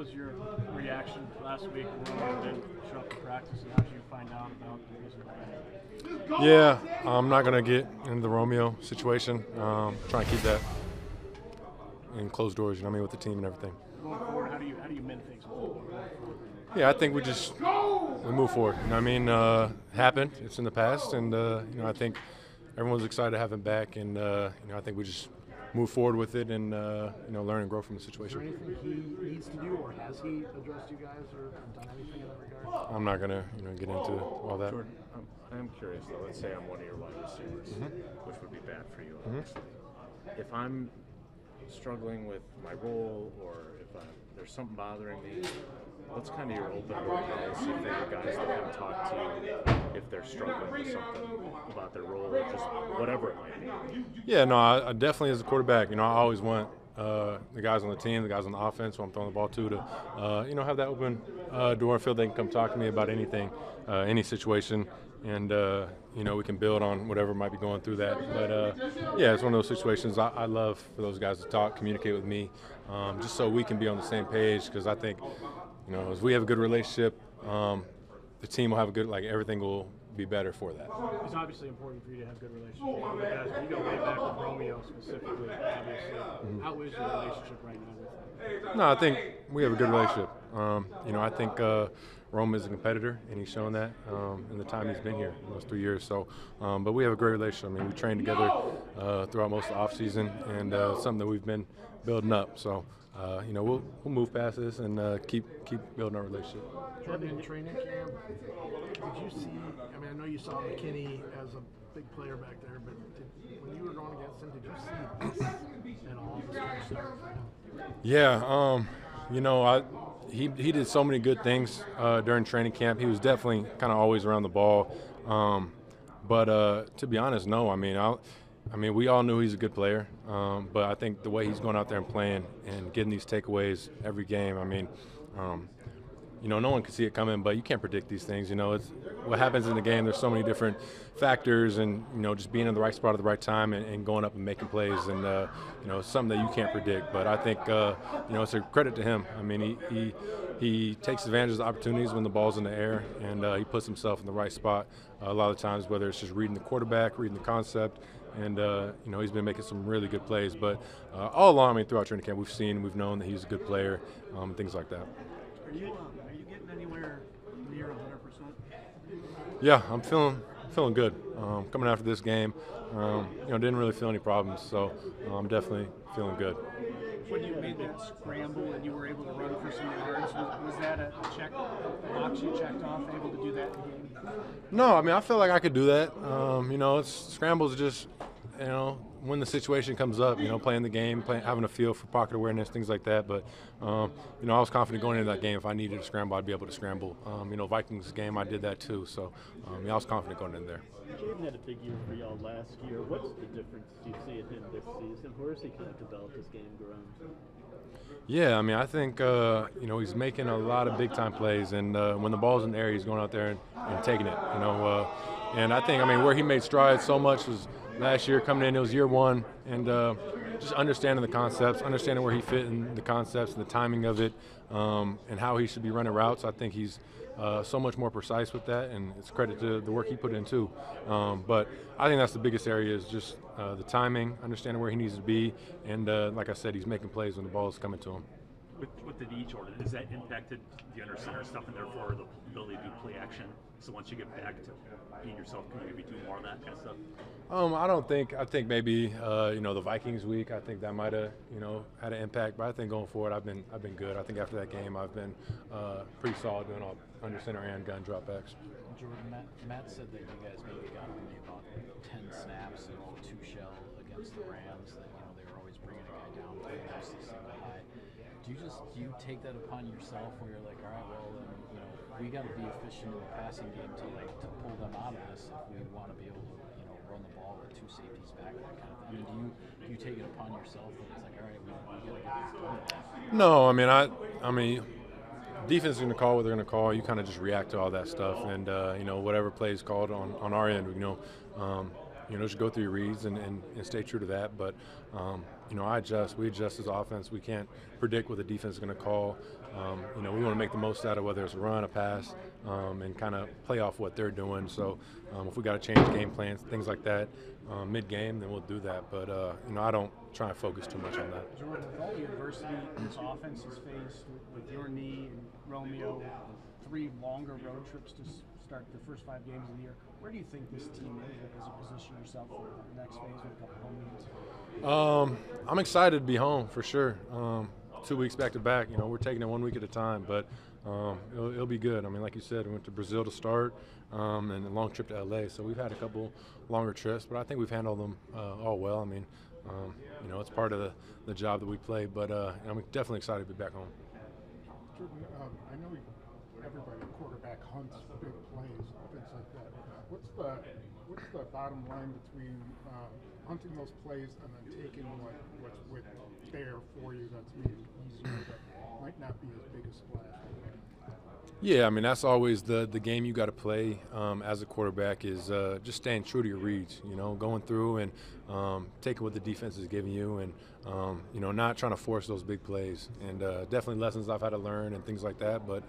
was your reaction last week when Roman didn't show up to practice, and how did you find out about the reason for that? Yeah, I'm not going to get into the Romeo situation. Trying to keep that in closed doors, you know what I mean, with the team and everything. Going forward, how do you mend things with football? Yeah, I think we move forward. You know what I mean? Happened. It's in the past, and I think everyone's excited to have him back, and I think we just move forward with it and learn and grow from the situation. Is there anything he needs to do, or has he addressed you guys or done anything in that regard? I'm not gonna get into all that. Jordan, I'm curious though. Let's say I'm one of your wide receivers, which would be bad for you, obviously. If I'm struggling with my role, or if there's something bothering me, what's kind of your open door policy for your guys to come talk to you if they're struggling with something about their role or just whatever it might be? Yeah, no, I definitely as a quarterback, I always want the guys on the team, the guys on the offense who I'm throwing the ball to have that open door and feel they can come talk to me about anything, any situation, and we can build on whatever might be going through that. But yeah, it's one of those situations I love for those guys to talk, communicate with me, just so we can be on the same page, because I think as we have a good relationship, the team will have a good, everything will be better for that. It's obviously important for you to have good relationships with guys. You go way back with Romeo specifically, obviously. How is your relationship right now with him? No, I think we have a good relationship. I think Rome is a competitor, and he's shown that in the time he's been here, in those 3 years. So, but we have a great relationship. I mean, we train together throughout most of the offseason, and something that we've been building up. So, we'll move past this and keep building our relationship. Jordan, in training camp, did you see, I know you saw McKinney as a big player back there, but when you were going against him, did you see this at all, this kind of stuff for him? Yeah, he did so many good things during training camp. He was definitely kind of always around the ball. But to be honest, no. I mean, we all knew he's a good player, but I think the way he's going out there and playing and getting these takeaways every game, no one can see it coming, but you can't predict these things. It's what happens in the game. There's so many different factors, and just being in the right spot at the right time and going up and making plays, and it's something that you can't predict. But I think it's a credit to him. I mean, he takes advantage of the opportunities when the ball's in the air, and he puts himself in the right spot a lot of times, whether it's just reading the quarterback, reading the concept. And, he's been making some really good plays. But all along, throughout training camp, we've known that he's a good player, things like that. Are you getting anywhere near 100%? Yeah, I'm feeling good. Coming after this game, didn't really feel any problems. So I'm definitely feeling good. When you made that scramble and you were able to run for some yards, was that a box you checked off, able to do that in the game? No, I feel like I could do that. Scrambles just, when the situation comes up, playing the game, having a feel for pocket awareness, things like that. But, I was confident going into that game. If I needed to scramble, I'd be able to scramble. Vikings game, I did that too. So, I was confident going in there. Jayden had a big year for y'all last year. What's the difference do you see in him this season? Where has he kind of developed his game grown? Yeah, I think, he's making a lot of big-time plays, and when the ball's in the air, he's going out there and taking it, And I think, where he made strides so much was last year coming in, it was year one, and just understanding the concepts, understanding where he fit in the concepts and the timing of it, and how he should be running routes. I think he's so much more precise with that, and it's credit to the work he put in too. But I think that's the biggest area is just the timing, understanding where he needs to be, and like I said, he's making plays when the ball is coming to him. With the knee, Jordan, has that impacted the under center stuff and therefore the ability to do play action? So once you get back to being yourself, can you maybe do more of that kind of stuff? I don't think. I think maybe the Vikings week. I think that might have had an impact. But I think going forward, I've been good. I think after that game, I've been pretty solid doing all under center and gun dropbacks. Jordan, Matt said that you guys maybe got only about 10 snaps of two shell against the Rams. That they were always bringing a guy down, playing mostly single high. Do you take that upon yourself where you're like, all right, well, we got to be efficient in the passing game to pull them out of this if we want to be able to run the ball with two safeties back, that kind of thing. Do you take it upon yourself that it's like, all right, we got to get this done? No, defense is going to call what they're going to call. You kind of just react to all that stuff, and whatever play is called on our end, just go through your reads and stay true to that. But we adjust as offense. We can't predict what the defense is going to call. We want to make the most out of whether it's a run, a pass, and kind of play off what they're doing. So if we got to change game plans, things like that, mid-game, then we'll do that. But I don't try and focus too much on that. Jordan, with all the adversity this offense has faced with your knee and Romeo, 3 longer road trips to start the first 5 games of the year, where do you think this team is as you position yourself for the next phase with a couple home games? I'm excited to be home for sure. 2 weeks back to back. We're taking it 1 week at a time, but it'll be good. I mean, like you said, we went to Brazil to start, and a long trip to LA. So we've had a couple longer trips, but I think we've handled them all well. I mean, it's part of the job that we play, but I'm definitely excited to be back home. Jordan, I know everybody, quarterback hunts big plays, things like that. What's the bottom line between hunting those plays and then taking what's there for you that's maybe easier, that might not be as big a splash? Yeah, I mean, that's always the game you got to play as a quarterback is just staying true to your reads, going through and taking what the defense is giving you and, not trying to force those big plays. And definitely lessons I've had to learn and things like that. But,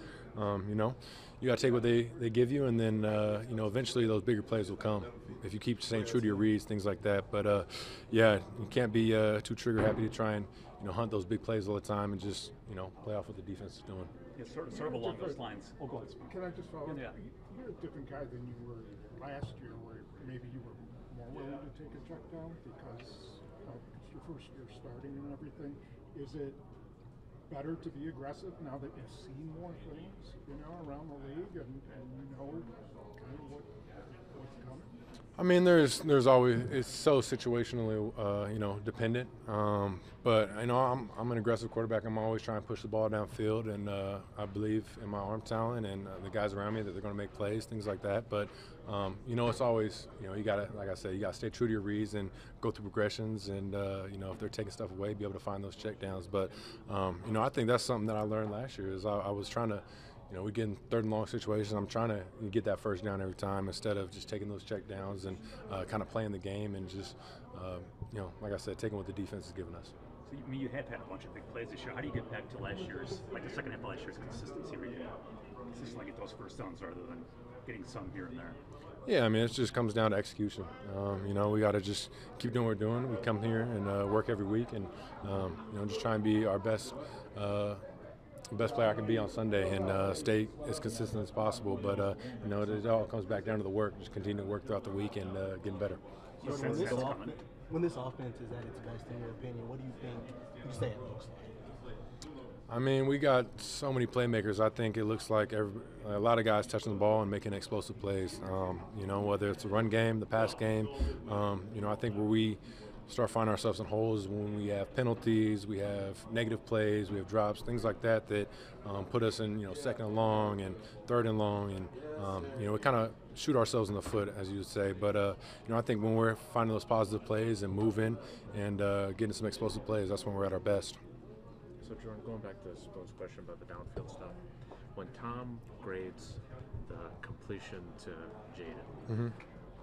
you got to take what they give you, and then, eventually those bigger plays will come if you keep staying true to your reads, things like that. But, you can't be too trigger happy to try and, hunt those big plays all the time and just, play off what the defense is doing. Yeah, sort of along those lines. Oh, go ahead. Can I just follow up? Yeah. You're a different guy than you were last year, where maybe you were more willing to take a check down because it's your first year starting and everything. Is it better to be aggressive now that you've seen more things, around the league and kind of what's coming? I mean, there's always, it's so situationally, dependent. But I'm an aggressive quarterback. I'm always trying to push the ball downfield, and I believe in my arm talent and the guys around me that they're going to make plays, things like that. But it's always, you gotta, like I said, you gotta stay true to your reads and go through progressions, and if they're taking stuff away, be able to find those check downs. But I think that's something that I learned last year is I was trying to. We get in 3rd and long situations. I'm trying to get that first down every time instead of just taking those check downs and kind of playing the game and just, like I said, taking what the defense is giving us. So, you have had a bunch of big plays this year. How do you get back to last year's, like the second half of last year's consistency where you consistently get those first downs rather than getting some here and there? Yeah, I mean, it just comes down to execution. We got to just keep doing what we're doing. We come here and work every week and, just try and be our best player I can be on Sunday and stay as consistent as possible. But, it all comes back down to the work. Just continue to work throughout the week and getting better. So when this offense is at its best, in your opinion, what do you think you say it looks like? I mean, we got so many playmakers. I think it looks like a lot of guys touching the ball and making explosive plays. Whether it's the run game, the pass game. I think where we start finding ourselves in holes when we have penalties, we have negative plays, we have drops, things like that put us in 2nd and long and 3rd and long, and we kind of shoot ourselves in the foot, as you would say. But I think when we're finding those positive plays and moving and getting some explosive plays, that's when we're at our best. So Jordan, going back to Spoon's question about the downfield stuff, when Tom grades the completion to Jayden,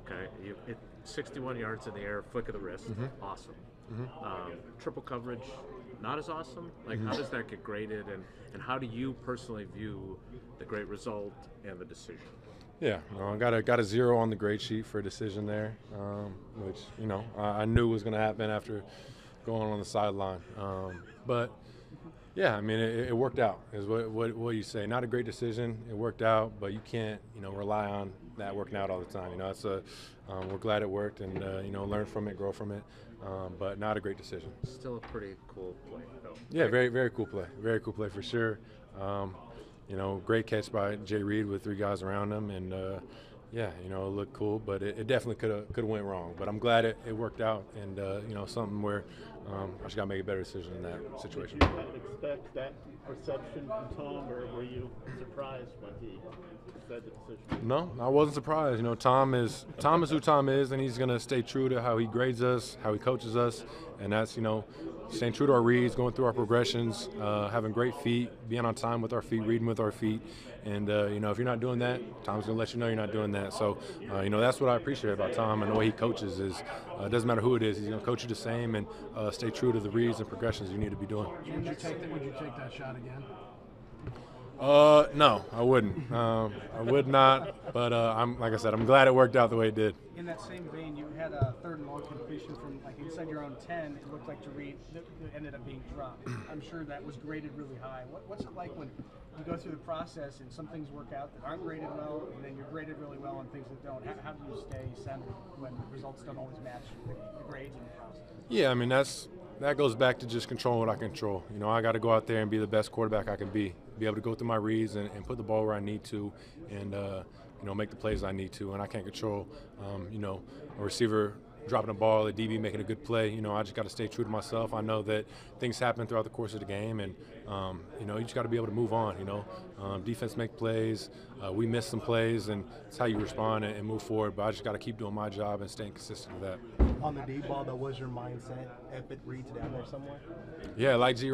okay, it 61 yards in the air, flick of the wrist, awesome. Triple coverage, not as awesome. Like, how does that get graded, and how do you personally view the great result and the decision? Yeah, I got a 0 on the grade sheet for a decision there, which I knew was going to happen after going on the sideline. But yeah, I mean it worked out. Is what you say. Not a great decision. It worked out, but you can't rely on that working out all the time. It's we're glad it worked and learn from it, grow from it. But not a great decision. Still a pretty cool play, though. Yeah, very, very cool play. Very cool play for sure. Great catch by Jayden Reed with 3 guys around him, and it looked cool, but it definitely could have went wrong. But I'm glad it worked out, and something where I just got to make a better decision in that situation. Did you kind of expect that reception from Tom, or were you surprised when he said the decision? No, I wasn't surprised. You know, Tom is who Tom is, and he's going to stay true to how he grades us, how he coaches us, and that's, you know, staying true to our reads, going through our progressions, having great feet, being on time with our feet, reading with our feet. And, you know, if you're not doing that, Tom's going to let you know you're not doing that. So, you know, that's what I appreciate about Tom and the way he coaches is it doesn't matter who it is. He's going to coach you the same and stay true to the reads and progressions you need to be doing. Would you take that shot again? No, I wouldn't. I would not, but like I said, I'm glad it worked out the way it did. In that same vein, you had a third and long completion from like inside your own 10. It looked like to Reed that ended up being dropped. I'm sure that was graded really high. What's it like when you go through the process and some things work out that aren't graded well, and then you're graded really well on things that don't? How do you stay centered when results don't always match the grades in the process? Yeah, I mean that goes back to just controlling what I control. You know, I got to go out there and be the best quarterback I can be able to go through my reads and put the ball where I need to, and you know, make the plays I need to. And I can't control, you know, a receiver dropping a ball, a DB making a good play. You know, I just got to stay true to myself. I know that things happen throughout the course of the game, and you know, you just got to be able to move on. You know, defense make plays, we miss some plays, and it's how you respond and move forward. But I just got to keep doing my job and staying consistent with that. On the deep ball, that was your mindset if it reads down there somewhere? Yeah, like Jay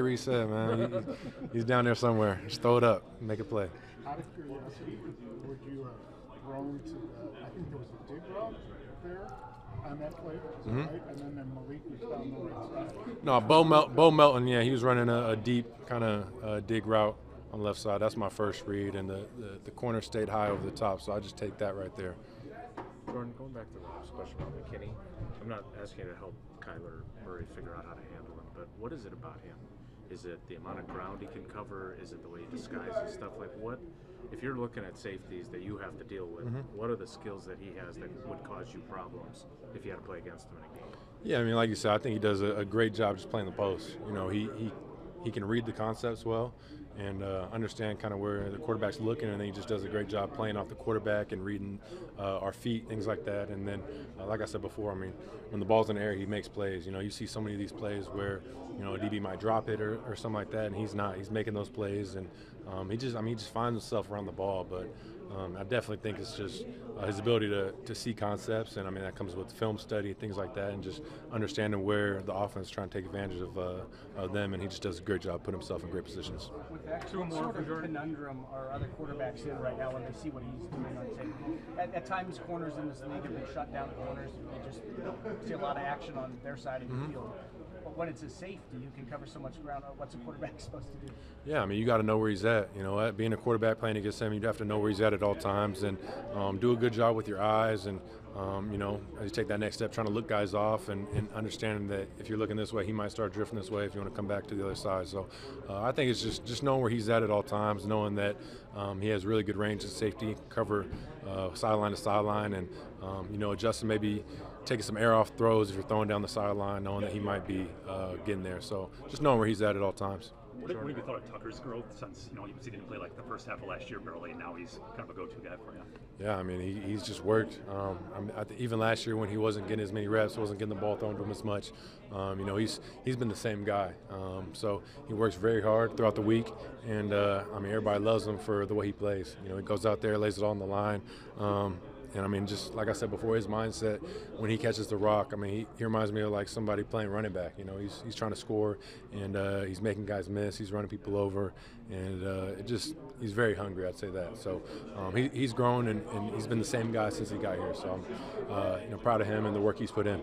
Reed said, man, he's down there somewhere. Just throw it up, make a play. Out of curiosity, would you have thrown to I think there was a dig route there on that play, right? And then Malik was down the right side. No, Bo Melton, yeah, he was running a deep kind of dig route on the left side. That's my first read, and the corner stayed high over the top, so I just take that right there. Jordan, going back to Rob's question about McKinney, I'm not asking you to help Kyler Murray figure out how to handle him, but what is it about him? Is it the amount of ground he can cover? Is it the way he disguises stuff? Like what, if you're looking at safeties that you have to deal with, what are the skills that he has that would cause you problems if you had to play against him in a game? Yeah, I mean, like you said, I think he does a great job just playing the post. You know, he can read the concepts well and understand kind of where the quarterback's looking, and then he just does a great job playing off the quarterback and reading our feet, things like that. And then, like I said before, I mean, when the ball's in the air, he makes plays. You know, you see so many of these plays where, you know, a DB might drop it or something like that, and he's not. He's making those plays, and he just finds himself around the ball. But I definitely think it's just his ability to see concepts, and I mean that comes with film study, things like that, and just understanding where the offense is trying to take advantage of them, and he just does a great job putting himself in great positions. With that sort of conundrum are other quarterbacks in right now when they see what he's doing on tape. At times, corners in this league have been shut down corners. You just see a lot of action on their side of the field. But when it's a safety, you can cover so much ground. What's a quarterback supposed to do? Yeah, I mean, you got to know where he's at. You know, being a quarterback playing against him, you have to know where he's at all times, and do a good job with your eyes, and you know, as you take that next step, trying to look guys off and understanding that if you're looking this way, he might start drifting this way if you want to come back to the other side. So I think it's just knowing where he's at all times, knowing that he has really good range of safety, cover sideline to sideline, and you know, adjusting maybe taking some air off throws if you're throwing down the sideline, knowing that he might be getting there. So just knowing where he's at all times. What have you thought of Tucker's growth since, you know, you didn't play like the first half of last year barely, and now he's kind of a go-to guy for you? Yeah, I mean, he's just worked. Even last year when he wasn't getting as many reps, wasn't getting the ball thrown to him as much, you know, he's been the same guy. So he works very hard throughout the week, and I mean, everybody loves him for the way he plays. You know, he goes out there, lays it all on the line. And I mean, just like I said before, his mindset when he catches the rock, I mean, he reminds me of like somebody playing running back. You know, he's trying to score, and he's making guys miss. He's running people over, and he's very hungry. I'd say that. So he's grown, and he's been the same guy since he got here. So I'm proud of him and the work he's put in.